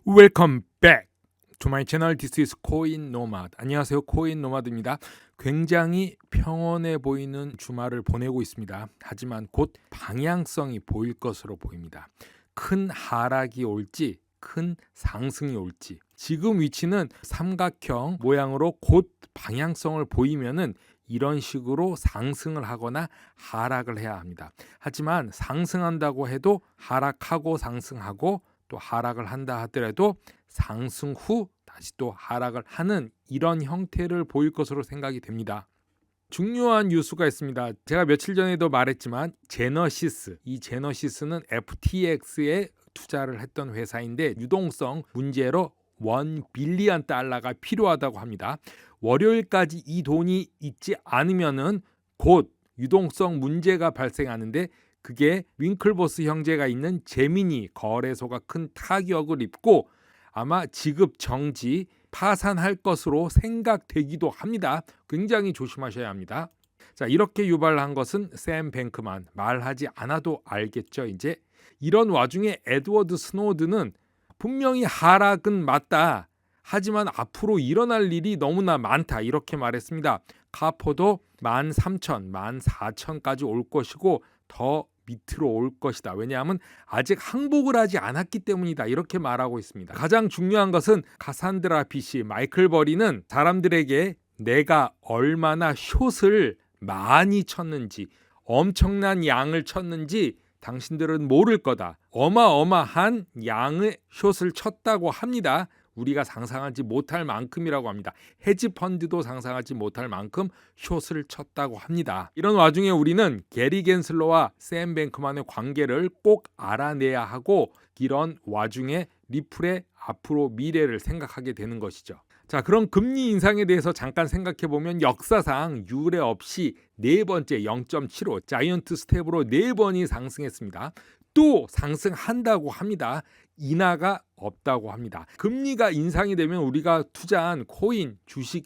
Welcome back to my channel. This is 코인 노마드. 안녕하세요. 코인 노마드입니다. 굉장히 평온해 보이는 주말을 보내고 있습니다. 하지만 곧 방향성이 보일 것으로 보입니다. 큰 하락이 올지 큰 상승이 올지, 지금 위치는 삼각형 모양으로 곧 방향성을 보이면은 이런 식으로 상승을 하거나 하락을 해야 합니다. 하지만 상승한다고 해도 하락하고 상승하고 또 하락을 한다 하더라도 상승 후 다시 또 하락을 하는 이런 형태를 보일 것으로 생각이 됩니다. 중요한 뉴스가 있습니다. 제가 며칠 전에도 말했지만 제너시스, 이 제너시스는 FTX에 투자를 했던 회사인데 유동성 문제로 $1 빌리언 필요하다고 합니다. 월요일까지 이 돈이 있지 않으면은 곧 유동성 문제가 발생하는데, 그게 윙클보스 형제가 있는 제미니 거래소가 큰 타격을 입고 아마 지급 정지, 파산할 것으로 생각되기도 합니다. 굉장히 조심하셔야 합니다. 자, 이렇게 유발한 것은 샘 뱅크만, 말하지 않아도 알겠죠. 이제 이런 와중에 에드워드 스노든은 분명히 하락은 맞다, 하지만 앞으로 일어날 일이 너무나 많다, 이렇게 말했습니다. 카포도 13,000, 14,000까지 올 것이고 더 밑으로 올 것이다. 왜냐하면 아직 항복을 하지 않았기 때문이다, 이렇게 말하고 있습니다. 가장 중요한 것은 카산드라 피시, 마이클 버리는 사람들에게 내가 얼마나 숏을 많이 쳤는지, 엄청난 양을 쳤는지 당신들은 모를 거다. 어마어마한 양의 숏을 쳤다고 합니다. 우리가 상상하지 못할 만큼이라고 합니다. 헤지펀드도 상상하지 못할 만큼 숏을 쳤다고 합니다. 이런 와중에 우리는 게리 겐슬러와 샘 뱅크만의 관계를 꼭 알아내야 하고, 이런 와중에 리플의 앞으로 미래를 생각하게 되는 것이죠. 자, 그럼 금리 인상에 대해서 잠깐 생각해 보면 역사상 유례 없이 네 번째 0.75 자이언트 스텝으로 네 번이 상승했습니다. 또 상승한다고 합니다. 인하가 없다고 합니다. 금리가 인상이 되면 우리가 투자한 코인, 주식,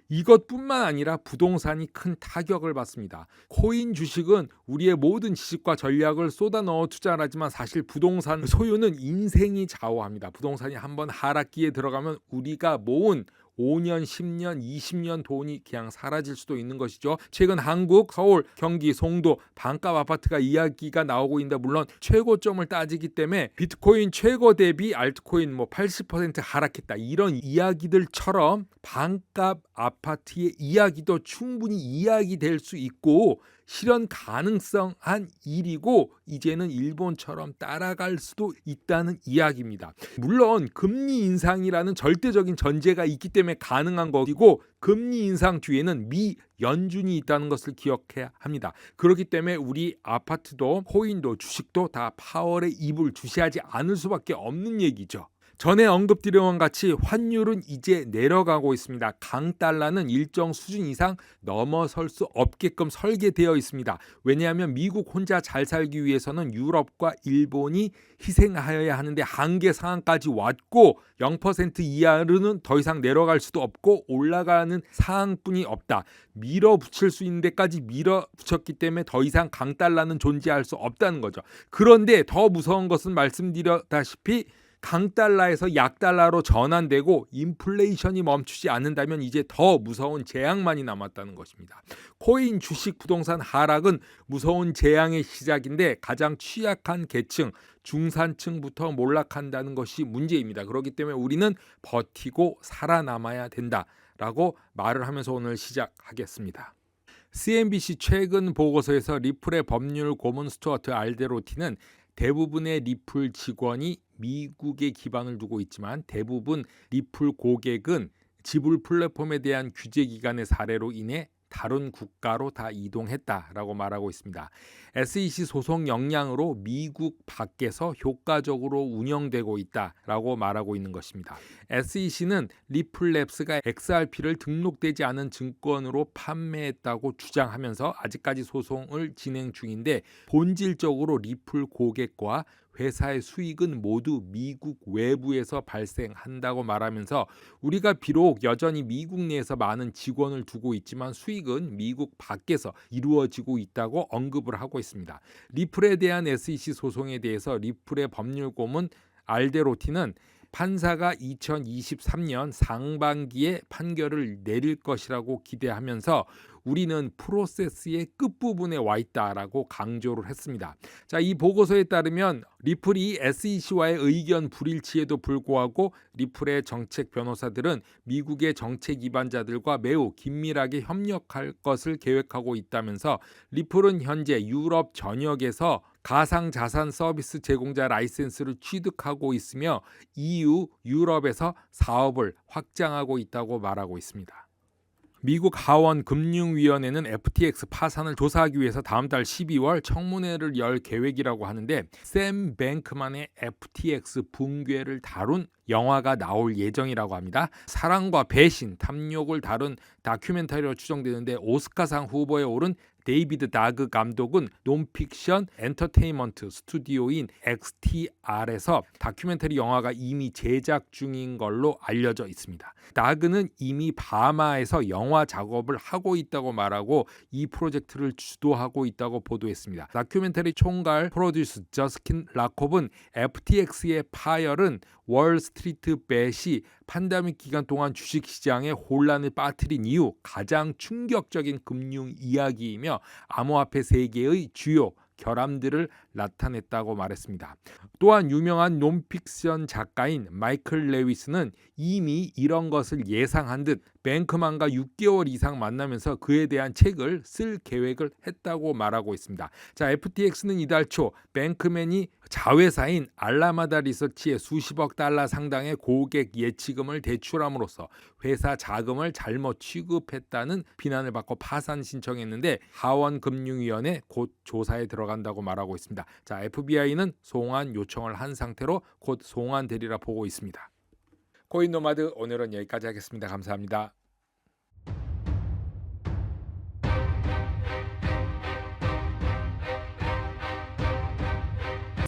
이것뿐만 아니라 부동산이 큰 타격을 받습니다. 코인, 주식은 우리의 모든 지식과 전략을 쏟아 넣어 투자를 하지만 사실 부동산 소유는 인생이 좌우합니다. 부동산이 한번 하락기에 들어가면 우리가 모은 5년, 10년, 20년 돈이 그냥 사라질 수도 있는 것이죠. 최근 한국, 서울, 경기, 송도 반값 아파트가 이야기가 나오고 있는데, 물론 최고점을 따지기 때문에 비트코인 최고 대비 알트코인 80% 하락했다, 이런 이야기들처럼 반값 아파트의 이야기도 충분히 이야기될 수 있고 실현 가능성한 일이고, 이제는 일본처럼 따라갈 수도 있다는 이야기입니다. 물론 금리 인상이라는 절대적인 전제가 있기 때문에 가능한 것이고, 금리 인상 뒤에는 미 연준이 있다는 것을 기억해야 합니다. 그렇기 때문에 우리 아파트도 코인도 주식도 다 파월의 입을 주시하지 않을 수밖에 없는 얘기죠. 전에 언급드린 것 같이 환율은 이제 내려가고 있습니다. 강달러는 일정 수준 이상 넘어설 수 없게끔 설계되어 있습니다. 왜냐하면 미국 혼자 잘 살기 위해서는 유럽과 일본이 희생하여야 하는데 한계 상황까지 왔고, 0% 이하로는 더 이상 내려갈 수도 없고 올라가는 상황뿐이 없다. 밀어붙일 수 있는 데까지 밀어붙였기 때문에 더 이상 강달러는 존재할 수 없다는 거죠. 그런데 더 무서운 것은 말씀드렸다시피 강달러에서 약달러로 전환되고 인플레이션이 멈추지 않는다면 이제 더 무서운 재앙만이 남았다는 것입니다. 코인, 주식, 부동산 하락은 무서운 재앙의 시작인데 가장 취약한 계층, 중산층부터 몰락한다는 것이 문제입니다. 그렇기 때문에 우리는 버티고 살아남아야 된다라고 말을 하면서 오늘 시작하겠습니다. CNBC 최근 보고서에서 리플의 법률 고문 스튜어트 알데로티는 대부분의 리플 직원이 미국에 기반을 두고 있지만 대부분 리플 고객은 지불 플랫폼에 대한 규제 기간의 사례로 인해 다른 국가로 다 이동했다라고 말하고 있습니다. SEC 소송 역량으로 미국 밖에서 효과적으로 운영되고 있다라고 말하고 있는 것입니다. SEC는 리플랩스가 XRP를 등록되지 않은 증권으로 판매했다고 주장하면서 아직까지 소송을 진행 중인데, 본질적으로 리플 고객과 회사의 수익은 모두 미국 외부에서 발생한다고 말하면서 우리가 비록 여전히 미국 내에서 많은 직원을 두고 있지만 수익은 미국 밖에서 이루어지고 있다고 언급을 하고 있습니다. 리플에 대한 SEC 소송에 대해서 리플의 법률 고문 알데로티는 판사가 2023년 상반기에 판결을 내릴 것이라고 기대하면서 우리는 프로세스의 끝부분에 와 있다라고 강조를 했습니다. 자, 이 보고서에 따르면 리플이 SEC와의 의견 불일치에도 불구하고 리플의 정책 변호사들은 미국의 정책 위반자들과 매우 긴밀하게 협력할 것을 계획하고 있다면서 리플은 현재 유럽 전역에서 가상자산 서비스 제공자 라이센스를 취득하고 있으며 EU, 유럽에서 사업을 확장하고 있다고 말하고 있습니다. 미국 하원 금융위원회는 FTX 파산을 조사하기 위해서 다음 달 12월 청문회를 열 계획이라고 하는데 샘 뱅크만의 FTX 붕괴를 다룬 영화가 나올 예정이라고 합니다. 사랑과 배신, 탐욕을 다룬 다큐멘터리로 추정되는데 오스카상 후보에 오른 데이비드 다그 감독은 논픽션 엔터테인먼트 스튜디오인 XTR에서 다큐멘터리 영화가 이미 제작 중인 걸로 알려져 있습니다. 다그는 이미 바하마에서 영화 작업을 하고 있다고 말하고 이 프로젝트를 주도하고 있다고 보도했습니다. 다큐멘터리 총괄 프로듀스 저스킨 라콥은 FTX의 파열은 월스트리트 벳이 팬데믹 기간 동안 주식시장에 혼란을 빠뜨린 이후 가장 충격적인 금융 이야기이며 암호화폐 세계의 주요 결함들을 나타냈다고 말했습니다. 또한 유명한 논픽션 작가인 마이클 레위스는 이미 이런 것을 예상한 듯 뱅크만과 6개월 이상 만나면서 그에 대한 책을 쓸 계획을 했다고 말하고 있습니다. 자, FTX는 이달 초 뱅크맨이 자회사인 알라마다 리서치에 수십억 달러 상당의 고객 예치금을 대출함으로써 회사 자금을 잘못 취급했다는 비난을 받고 파산 신청했는데 하원금융위원회 곧 조사에 들어간다고 말하고 있습니다. 자, FBI는 송환 요청을 한 상태로 곧 송환되리라 보고 있습니다. 코인 노마드 오늘은 여기까지 하겠습니다. 감사합니다.